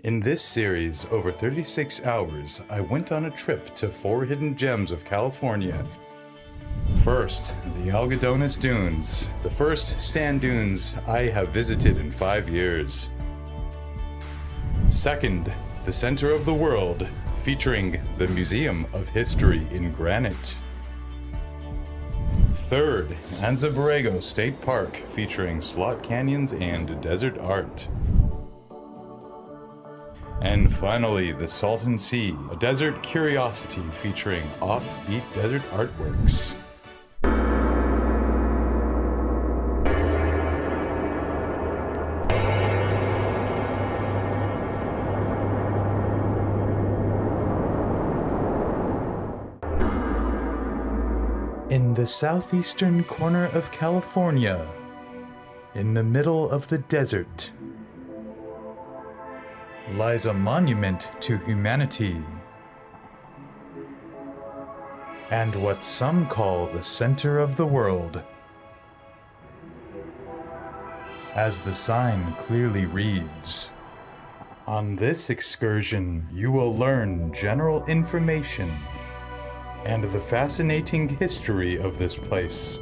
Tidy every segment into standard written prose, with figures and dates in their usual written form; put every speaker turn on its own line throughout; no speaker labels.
In this series, over 36 hours, I went on a trip to 4 hidden gems of California. First, the Algodones Dunes, the first sand dunes I have visited in 5 years. Second, the center of the world, featuring the Museum of History in Granite. Third, Anza Borrego State Park, featuring slot canyons and desert art. And finally, the Salton Sea, a desert curiosity featuring offbeat desert artworks. In the southeastern corner of California, in the middle of the desert, lies a monument to humanity, and what some call the center of the world. As the sign clearly reads, on this excursion you will learn general information and the fascinating history of this place,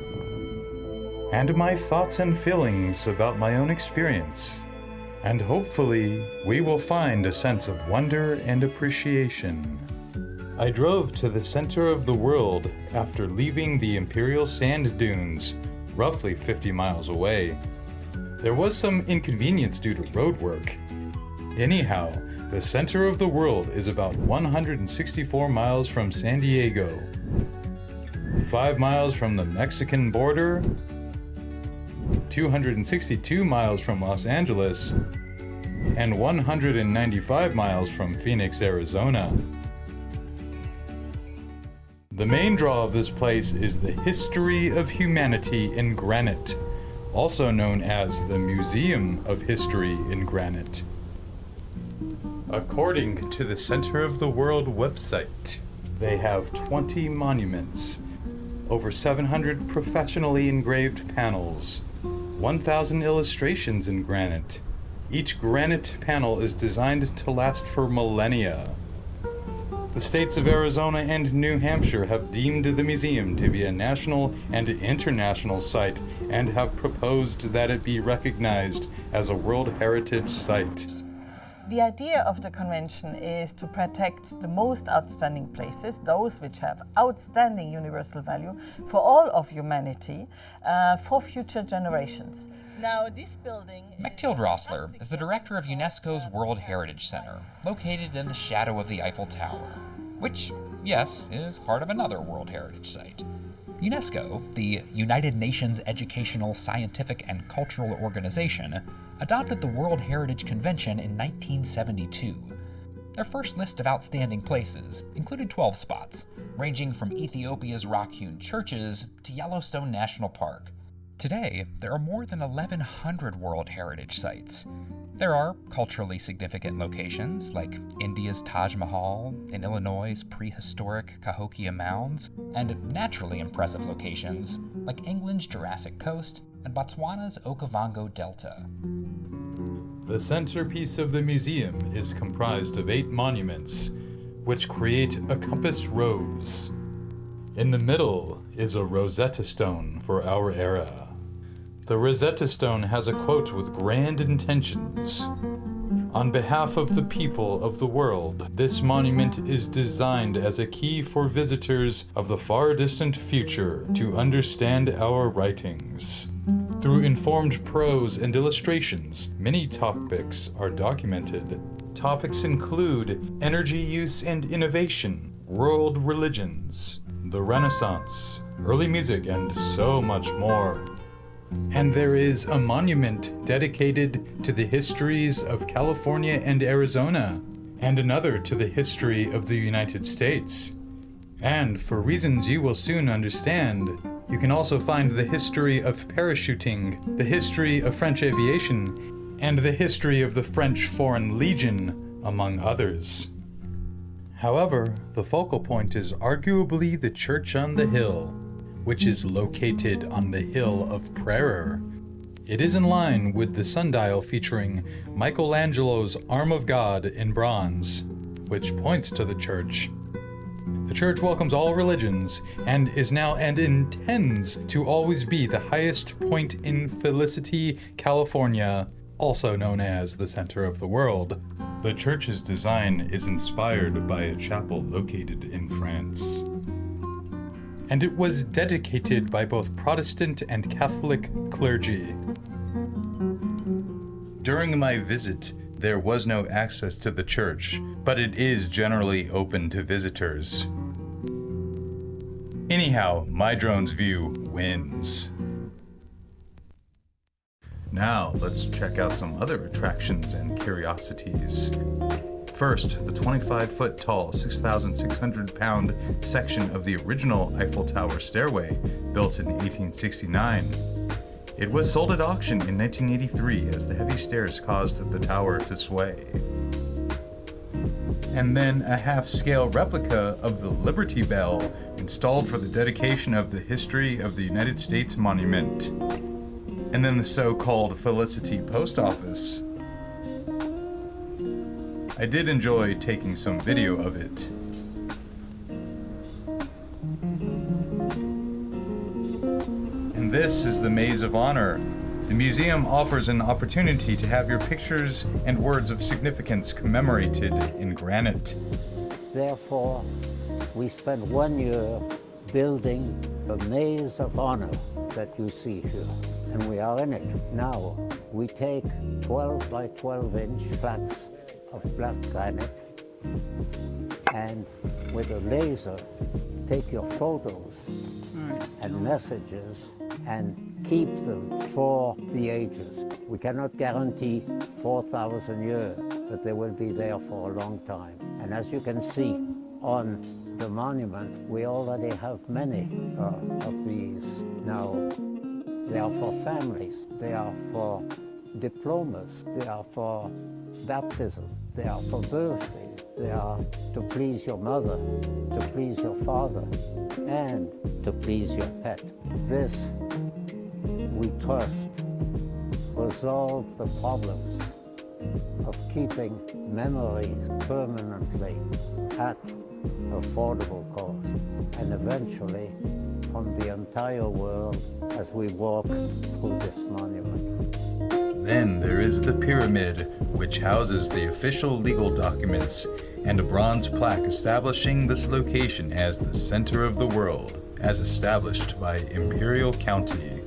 and my thoughts and feelings about my own experience. And hopefully, we will find a sense of wonder and appreciation. I drove to the center of the world after leaving the Imperial Sand Dunes, roughly 50 miles away. There was some inconvenience due to road work. Anyhow, the center of the world is about 164 miles from San Diego, 5 miles from the Mexican border, 262 miles from Los Angeles, and 195 miles from Phoenix, Arizona. The main draw of this place is the history of humanity in Granite, also known as the Museum of History in Granite. According to the Center of the World website, they have 20 monuments, over 700 professionally engraved panels, 1,000 illustrations in granite. Each granite panel is designed to last for millennia. The states of Arizona and New Hampshire have deemed the museum to be a national and international site and have proposed that it be recognized as a World Heritage Site.
The idea of the convention is to protect the most outstanding places, those which have outstanding universal value for all of humanity, for future generations. Now, this building...
Mechtild Rossler is the director of UNESCO's World Heritage Center, located in the shadow of the Eiffel Tower, which, yes, is part of another World Heritage Site. UNESCO, the United Nations Educational, Scientific, and Cultural Organization, adopted the World Heritage Convention in 1972. Their first list of outstanding places included 12 spots, ranging from Ethiopia's rock-hewn churches to Yellowstone National Park. Today, there are more than 1,100 World Heritage Sites. There are culturally significant locations like India's Taj Mahal, in Illinois' prehistoric Cahokia Mounds, and naturally impressive locations like England's Jurassic Coast and Botswana's Okavango Delta.
The centerpiece of the museum is comprised of 8 monuments, which create a compass rose. In the middle is a Rosetta Stone for our era. The Rosetta Stone has a quote with grand intentions. On behalf of the people of the world, this monument is designed as a key for visitors of the far distant future to understand our writings. Through informed prose and illustrations, many topics are documented. Topics include energy use and innovation, world religions, the Renaissance, early music, and so much more. And there is a monument dedicated to the histories of California and Arizona, and another to the history of the United States. And for reasons you will soon understand, you can also find the history of parachuting, the history of French aviation, and the history of the French Foreign Legion, among others. However, the focal point is arguably the Church on the Hill, which is located on the Hill of Prayer. It is in line with the sundial featuring Michelangelo's Arm of God in bronze, which points to the church. The church welcomes all religions and is now and intends to always be the highest point in Felicity, California, also known as the center of the world. The church's design is inspired by a chapel located in France. And it was dedicated by both Protestant and Catholic clergy. During my visit, there was no access to the church, but it is generally open to visitors. Anyhow, my drone's view wins. Now, let's check out some other attractions and curiosities. First, the 25-foot tall, 6,600-pound section of the original Eiffel Tower stairway, built in 1869. It was sold at auction in 1983 as the heavy stairs caused the tower to sway. And then a half-scale replica of the Liberty Bell, installed for the dedication of the History of the United States Monument. And then the so-called Felicity Post Office. I did enjoy taking some video of it. And this is the Maze of Honor. The museum offers an opportunity to have your pictures and words of significance commemorated in granite.
Therefore, we spent 1 year building the Maze of Honor that you see here. And we are in it. Now, we take 12 by 12 inch plaques of black granite and with a laser take your photos and messages and keep them for the ages. We cannot guarantee 4,000 years, but they will be there for a long time. And as you can see on the monument, we already have many of these now. They are for families, they are for diplomas, they are for baptism, they are for birthdays, they are to please your mother, to please your father, and to please your pet. This, we trust, will solve the problems of keeping memories permanently at affordable cost, and eventually from the entire world as we walk through this monument.
Then there is the pyramid, which houses the official legal documents and a bronze plaque establishing this location as the center of the world, as established by Imperial County.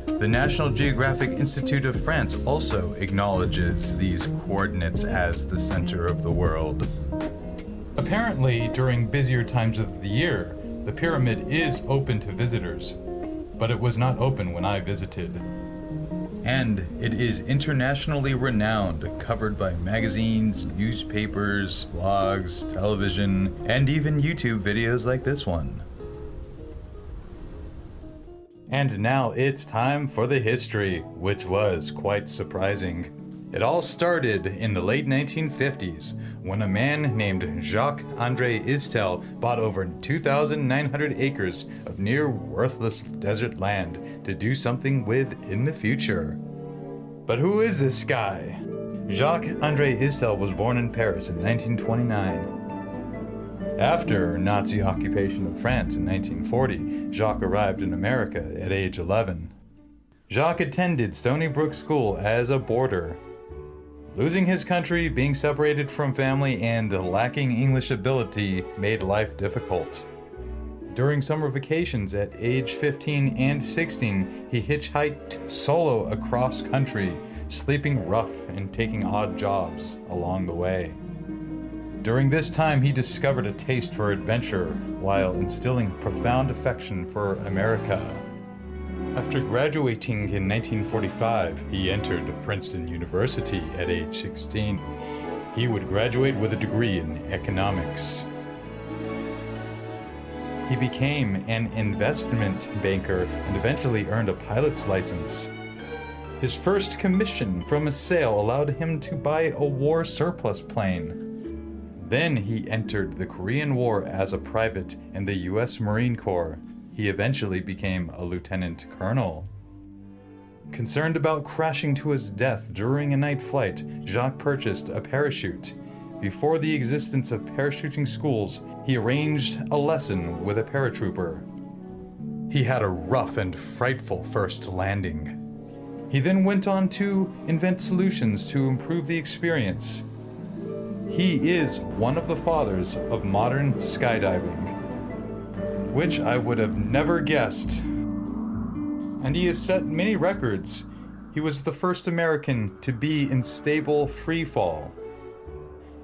The National Geographic Institute of France also acknowledges these coordinates as the center of the world. Apparently, during busier times of the year, the pyramid is open to visitors, but it was not open when I visited. And it is internationally renowned, covered by magazines, newspapers, blogs, television, and even YouTube videos like this one. And now it's time for the history, which was quite surprising. It all started in the late 1950s when a man named Jacques-André Istel bought over 2,900 acres of near worthless desert land to do something with in the future. But who is this guy? Jacques-André Istel was born in Paris in 1929. After Nazi occupation of France in 1940, Jacques arrived in America at age 11. Jacques attended Stony Brook School as a boarder. Losing his country, being separated from family, and lacking English ability made life difficult. During summer vacations at age 15 and 16, he hitchhiked solo across country, sleeping rough and taking odd jobs along the way. During this time, he discovered a taste for adventure while instilling profound affection for America. After graduating in 1945, he entered Princeton University at age 16. He would graduate with a degree in economics. He became an investment banker and eventually earned a pilot's license. His first commission from a sale allowed him to buy a war surplus plane. Then he entered the Korean War as a private in the U.S. Marine Corps. He eventually became a lieutenant colonel. Concerned about crashing to his death during a night flight, Jacques purchased a parachute. Before the existence of parachuting schools, he arranged a lesson with a paratrooper. He had a rough and frightful first landing. He then went on to invent solutions to improve the experience. He is one of the fathers of modern skydiving, which I would have never guessed. And he has set many records. He was the first American to be in stable free fall.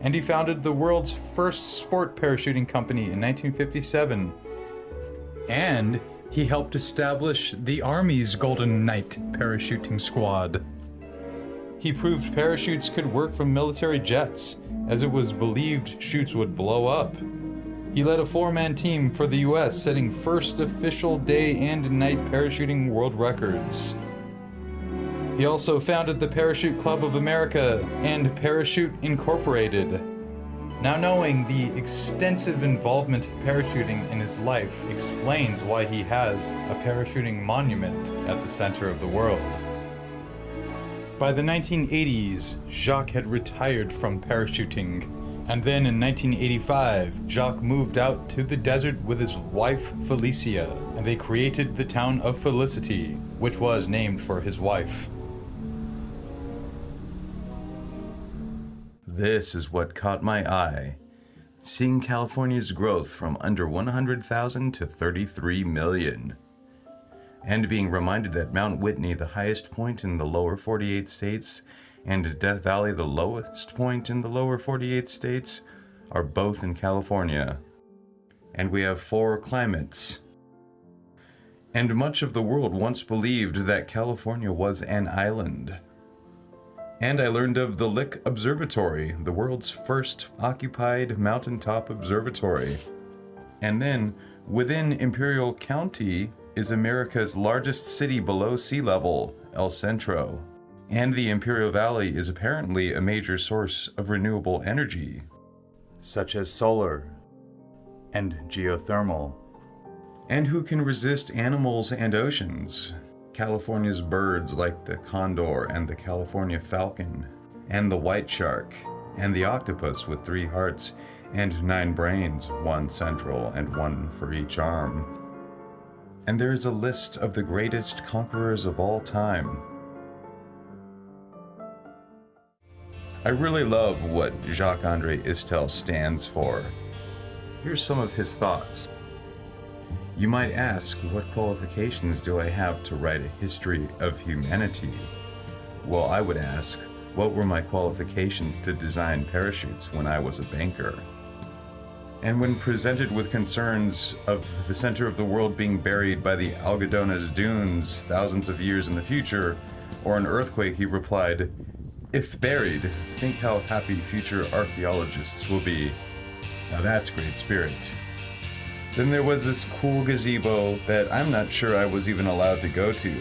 And he founded the world's first sport parachuting company in 1957. And he helped establish the Army's Golden Knight parachuting squad. He proved parachutes could work from military jets, as it was believed chutes would blow up. He led a 4-man team for the US, setting first official day and night parachuting world records. He also founded the Parachute Club of America and Parachute Incorporated. Now knowing the extensive involvement of parachuting in his life explains why he has a parachuting monument at the center of the world. By the 1980s, Jacques had retired from parachuting. And then in 1985, Jacques moved out to the desert with his wife Felicia, and they created the town of Felicity, which was named for his wife.
This is what caught my eye. Seeing California's growth from under 100,000 to 33 million. And being reminded that Mount Whitney, the highest point in the lower 48 states, and Death Valley, the lowest point in the lower 48 states, are both in California. And we have 4 climates. And much of the world once believed that California was an island. And I learned of the Lick Observatory, the world's first occupied mountaintop observatory. And then, within Imperial County, is America's largest city below sea level, El Centro. And the Imperial Valley is apparently a major source of renewable energy, such as solar and geothermal. And who can resist animals and oceans? California's birds like the condor and the California falcon, and the white shark, and the octopus with 3 hearts and 9 brains, 1 central and 1 for each arm. And there is a list of the greatest conquerors of all time. I really love what Jacques-André Istel stands for. Here's some of his thoughts. You might ask, what qualifications do I have to write a history of humanity? Well, I would ask, what were my qualifications to design parachutes when I was a banker? And when presented with concerns of the center of the world being buried by the Algodones dunes thousands of years in the future, or an earthquake, he replied, "If buried, think how happy future archaeologists will be." Now that's great spirit. Then there was this cool gazebo that I'm not sure I was even allowed to go to.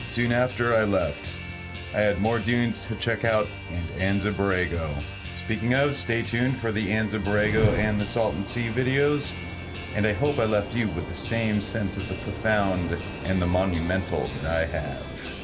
Soon after I left, I had more dunes to check out and Anza Borrego. Speaking of, stay tuned for the Anza Borrego and the Salton Sea videos, and I hope I left you with the same sense of the profound and the monumental that I have.